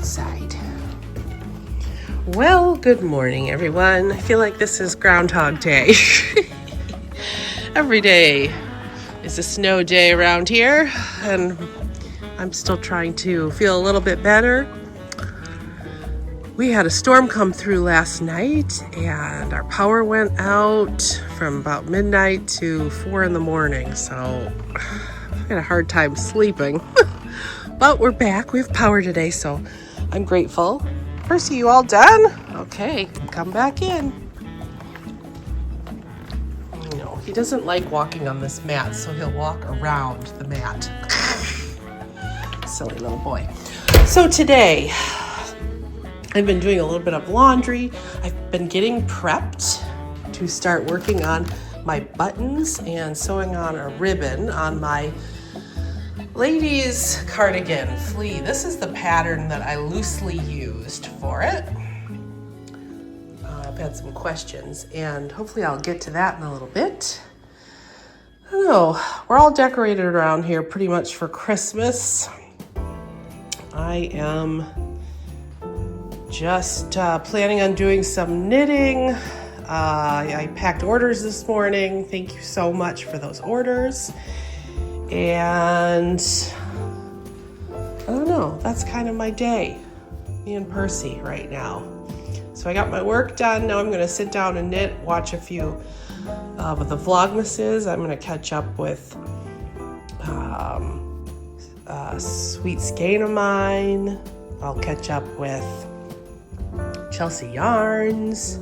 outside. Well, good morning, everyone. I feel like this is Groundhog Day. Every day is a snow day around here, and I'm still trying to feel a little bit better. We had a storm come through last night, and our power went out from about midnight to 4 in the morning, so I had a hard time sleeping. But we're back. We have power today, so I'm grateful. Percy, you all done? Okay, come back in. No, he doesn't like walking on this mat, so he'll walk around the mat. Silly little boy. So today, I've been doing a little bit of laundry. I've been getting prepped to start working on my buttons and sewing on a ribbon on my ladies cardigan flee. This is the pattern that I loosely used for it. I've had some questions, and hopefully I'll get to that in a little bit. I don't know, we're all decorated around here pretty much for Christmas. I am just planning on doing some knitting. I packed orders this morning. Thank you so much for those orders. And I don't know, that's kind of my day, me and Percy right now. So I got my work done. Now I'm going to sit down and knit, watch a few of the Vlogmases. I'm going to catch up with sweet Skein of mine. I'll catch up with Chelsea Yarns.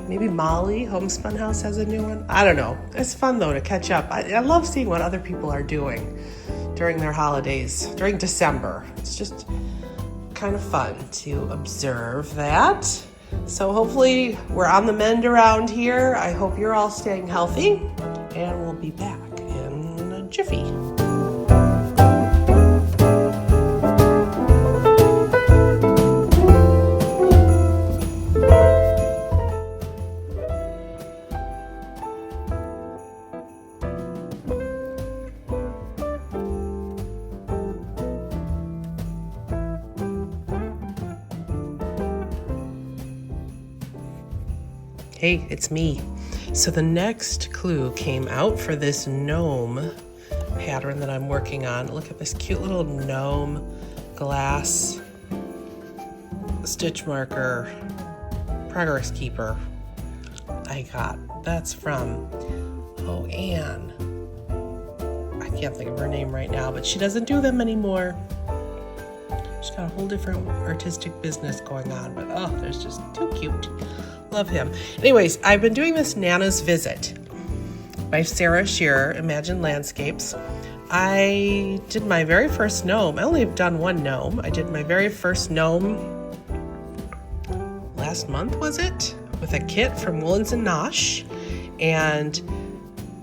Maybe Molly, Homespun House has a new one. I don't know. It's fun, though, to catch up. I love seeing what other people are doing during their holidays, during December. It's just kind of fun to observe that. So hopefully we're on the mend around here. I hope you're all staying healthy, and we'll be back in a jiffy. Hey, it's me. So the next clue came out for this gnome pattern that I'm working on. Look at this cute little gnome glass stitch marker progress keeper I got. That's from, Anne. I can't think of her name right now, but she doesn't do them anymore. She's got a whole different artistic business going on, but they're just too cute. Love him. Anyways, I've been doing this Nana's Visit by Shira, Imagine Landscapes. I did my very first gnome. I only have done one gnome. I did my very first gnome last month, was it? With a kit from Woolens and Nosh. And,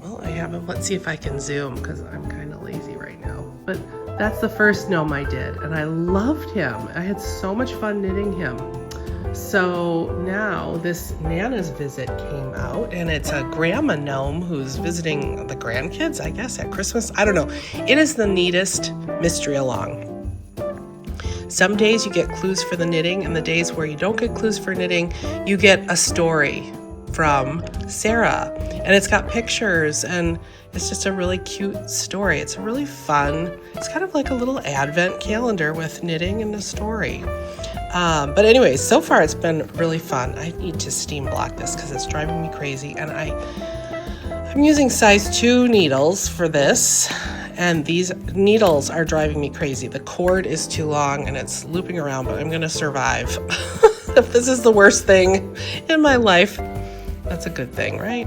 well, I have him. Let's see if I can zoom, because I'm kind of lazy right now. But that's the first gnome I did, and I loved him. I had so much fun knitting him. So now this Nana's Visit came out, and it's a grandma gnome who's visiting the grandkids, I guess, at Christmas. I don't know. It is the neatest mystery along. Some days you get clues for the knitting, and the days where you don't get clues for knitting, you get a story from Sarah. And it's got pictures, and it's just a really cute story. It's really fun. It's kind of like a little advent calendar with knitting and a story. But anyways, so far it's been really fun. I need to steam block this because it's driving me crazy. And I'm using size 2 needles for this. And these needles are driving me crazy. The cord is too long and it's looping around, but I'm going to survive. If this is the worst thing in my life, that's a good thing, right?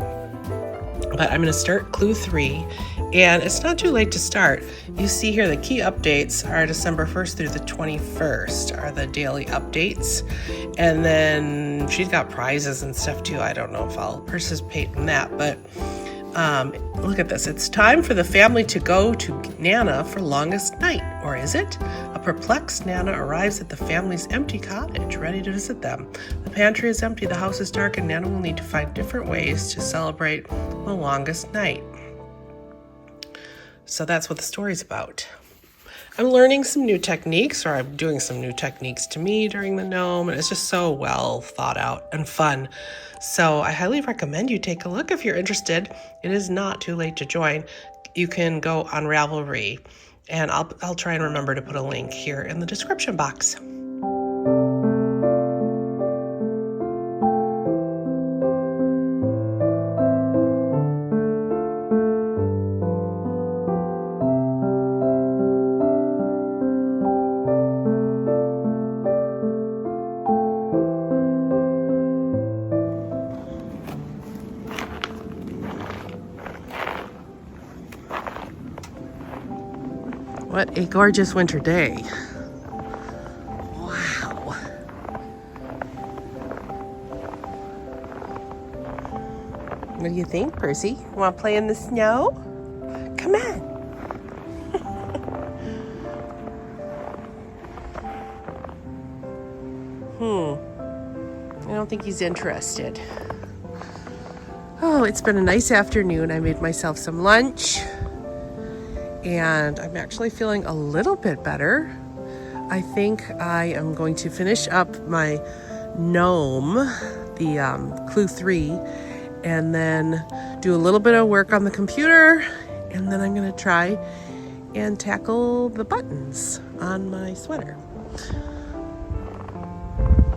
But I'm going to start clue 3, and it's not too late to start. You see here the key updates are December 1st through the 21st are the daily updates. And then she's got prizes and stuff too. I don't know if I'll participate in that, but look at this. It's time for the family to go to Gnana for longest night, or is it? A perplexed Nana arrives at the family's empty cottage, ready to visit them. The pantry is empty, the house is dark, and Nana will need to find different ways to celebrate the longest night. So that's what the story's about. I'm learning some new techniques, or I'm doing some new techniques to me during the Gnome, and it's just so well thought out and fun. So I highly recommend you take a look if you're interested. It is not too late to join. You can go on Ravelry, and I'll try and remember to put a link here in the description box. What a gorgeous winter day. Wow. What do you think, Percy? Want to play in the snow? Come on. I don't think he's interested. Oh, it's been a nice afternoon. I made myself some lunch. And I'm actually feeling a little bit better. I think I am going to finish up my Gnome, the Clue 3, and then do a little bit of work on the computer, and then I'm going to try and tackle the buttons on my sweater.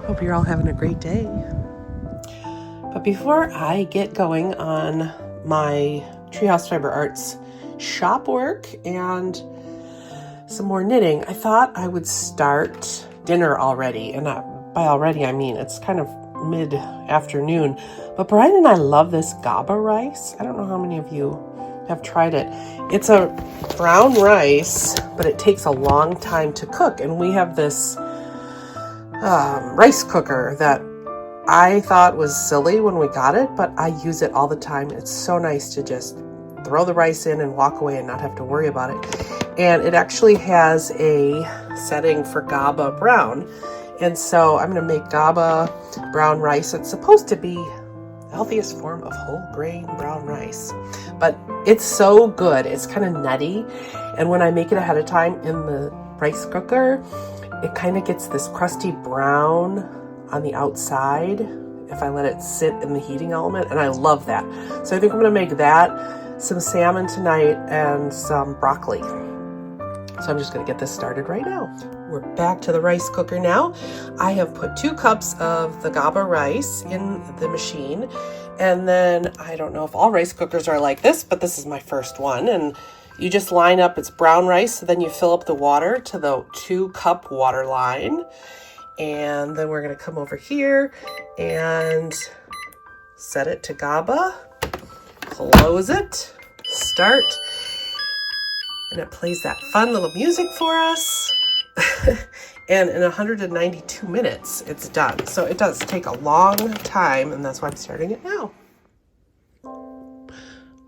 Hope you're all having a great day. But before I get going on my Treehouse Fiber Arts shop work and some more knitting, I thought I would start dinner already. And by already, I mean it's kind of mid-afternoon. But Brian and I love this GABA rice. I don't know how many of you have tried it. It's a brown rice, but it takes a long time to cook. And we have this rice cooker that I thought was silly when we got it, but I use it all the time. It's so nice to just throw the rice in and walk away and not have to worry about it. And it actually has a setting for GABA brown. And so I'm going to make GABA brown rice. It's supposed to be the healthiest form of whole grain brown rice. But it's so good. It's kind of nutty. And when I make it ahead of time in the rice cooker, it kind of gets this crusty brown on the outside if I let it sit in the heating element. And I love that. So I think I'm going to make that, some salmon tonight, and some broccoli. So I'm just going to get this started right now. We're back to the rice cooker now. I have put 2 cups of the GABA rice in the machine. And then, I don't know if all rice cookers are like this, but this is my first one. And you just line up, it's brown rice, then you fill up the water to the 2-cup water line. And then we're going to come over here and set it to GABA. Close it, start, and it plays that fun little music for us. And in 192 minutes, it's done. So it does take a long time, and that's why I'm starting it now.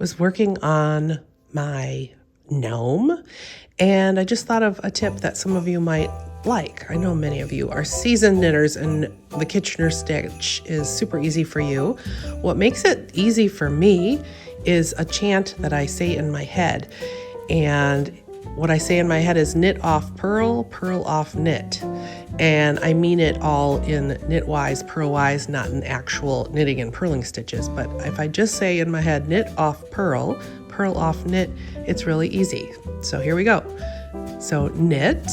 Was working on my Gnome, and I just thought of a tip that some of you might like. I know many of you are seasoned knitters, and the Kitchener stitch is super easy for you. What makes it easy for me is a chant that I say in my head. And what I say in my head is knit off purl, purl off knit. And I mean it all in knitwise, purlwise, not in actual knitting and purling stitches. But if I just say in my head knit off purl, purl off knit, it's really easy. So here we go. So knit,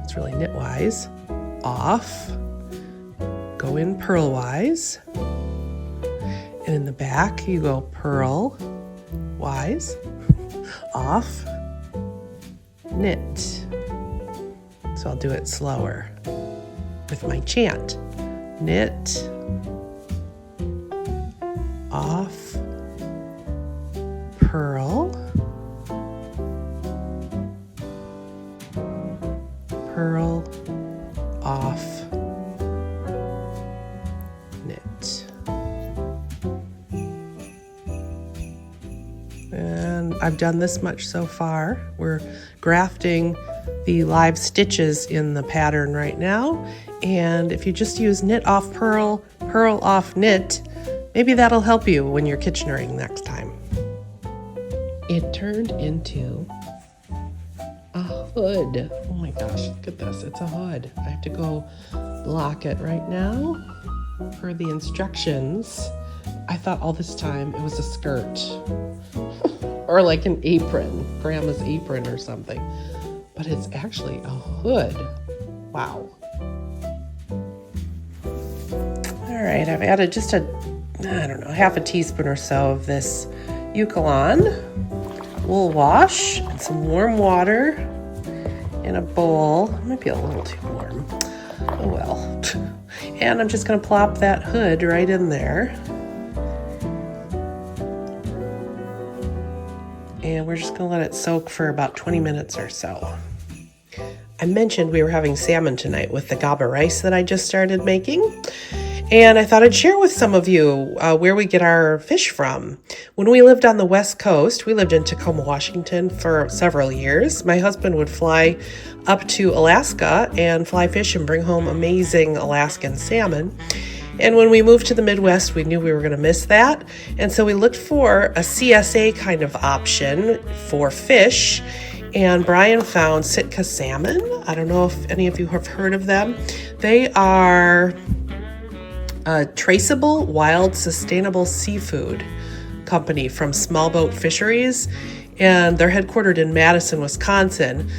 it's really knitwise, off, go in purlwise, and in the back you go purl wise, off, knit. So I'll do it slower with my chant. Knit, off, purl, purl, off, knit. And I've done this much so far. We're grafting the live stitches in the pattern right now. And if you just use knit off purl, purl off knit, maybe that'll help you when you're Kitchenering next time. It turned into hood. Oh my gosh, look at this. It's a hood. I have to go block it right now per the instructions. I thought all this time it was a skirt or like an apron, grandma's apron or something, but it's actually a hood. Wow. All right, I've added just half a teaspoon or so of this Eucalyptus wool wash and some warm water in a bowl. It might be a little too warm. Oh well. And I'm just gonna plop that hood right in there. And we're just gonna let it soak for about 20 minutes or so. I mentioned we were having salmon tonight with the GABA rice that I just started making. And I thought I'd share with some of you where we get our fish from. When we lived on the West Coast, we lived in Tacoma, Washington for several years. My husband would fly up to Alaska and fly fish and bring home amazing Alaskan salmon. And when we moved to the Midwest, we knew we were going to miss that. And so we looked for a CSA kind of option for fish. And Brian found Sitka salmon. I don't know if any of you have heard of them. They are a traceable, wild, sustainable seafood company from Small Boat Fisheries, and they're headquartered in Madison, Wisconsin,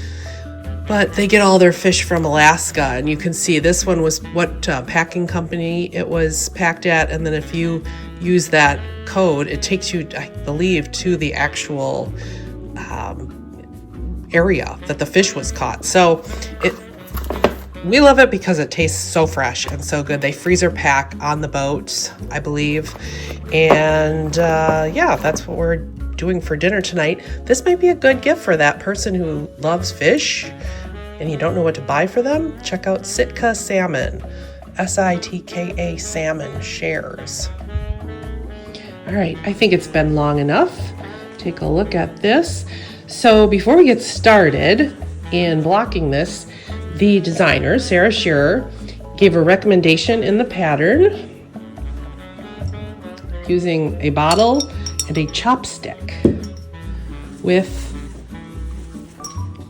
but they get all their fish from Alaska. And you can see this one was what packing company it was packed at, and then if you use that code, it takes you, I believe, to the actual area that the fish was caught. So we love it because it tastes so fresh and so good. They freezer pack on the boats, I believe. And yeah, that's what we're doing for dinner tonight. This might be a good gift for that person who loves fish and you don't know what to buy for them. Check out Sitka Salmon, S-I-T-K-A Salmon shares. All right, I think it's been long enough. Take a look at this. So before we get started in blocking this, the designer, Shira, gave a recommendation in the pattern using a bottle and a chopstick with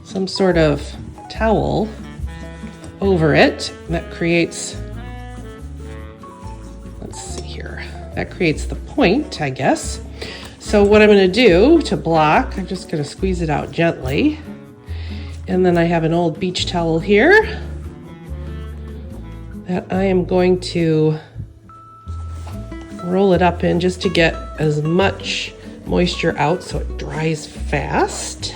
some sort of towel over it. That creates, let's see here, that creates the point, I guess. So what I'm going to do to block, I'm just going to squeeze it out gently. And then I have an old beach towel here that I am going to roll it up in just to get as much moisture out so it dries fast.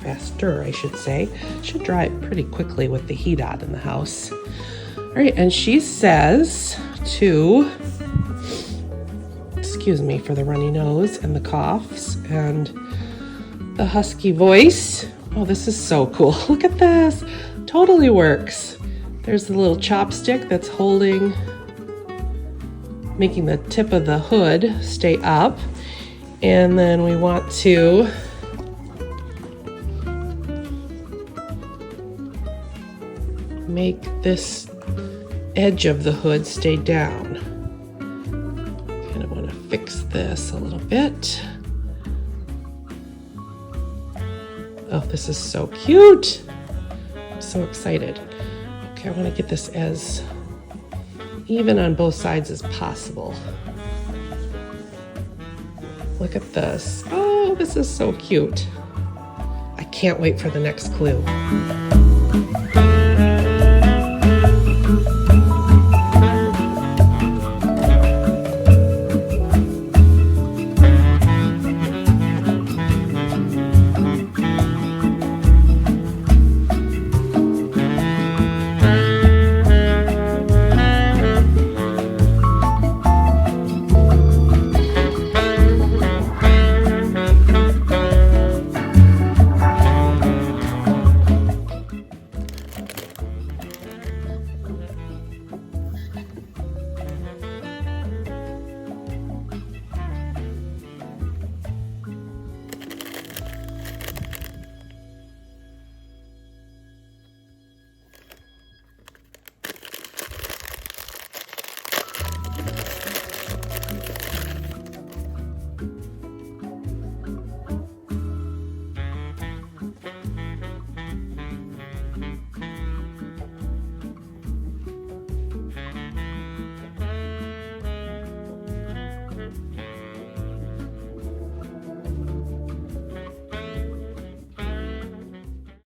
Faster, I should say. Should dry pretty quickly with the heat on in the house. All right, and she says to, excuse me for the runny nose and the coughs and the husky voice. Oh, this is so cool. Look at this. Totally works. There's the little chopstick that's holding, making the tip of the hood stay up. And then we want to make this edge of the hood stay down. Kind of want to fix this a little bit. Oh, this is so cute. I'm so excited. Okay, I want to get this as even on both sides as possible. Look at this. Oh, this is so cute. I can't wait for the next clue.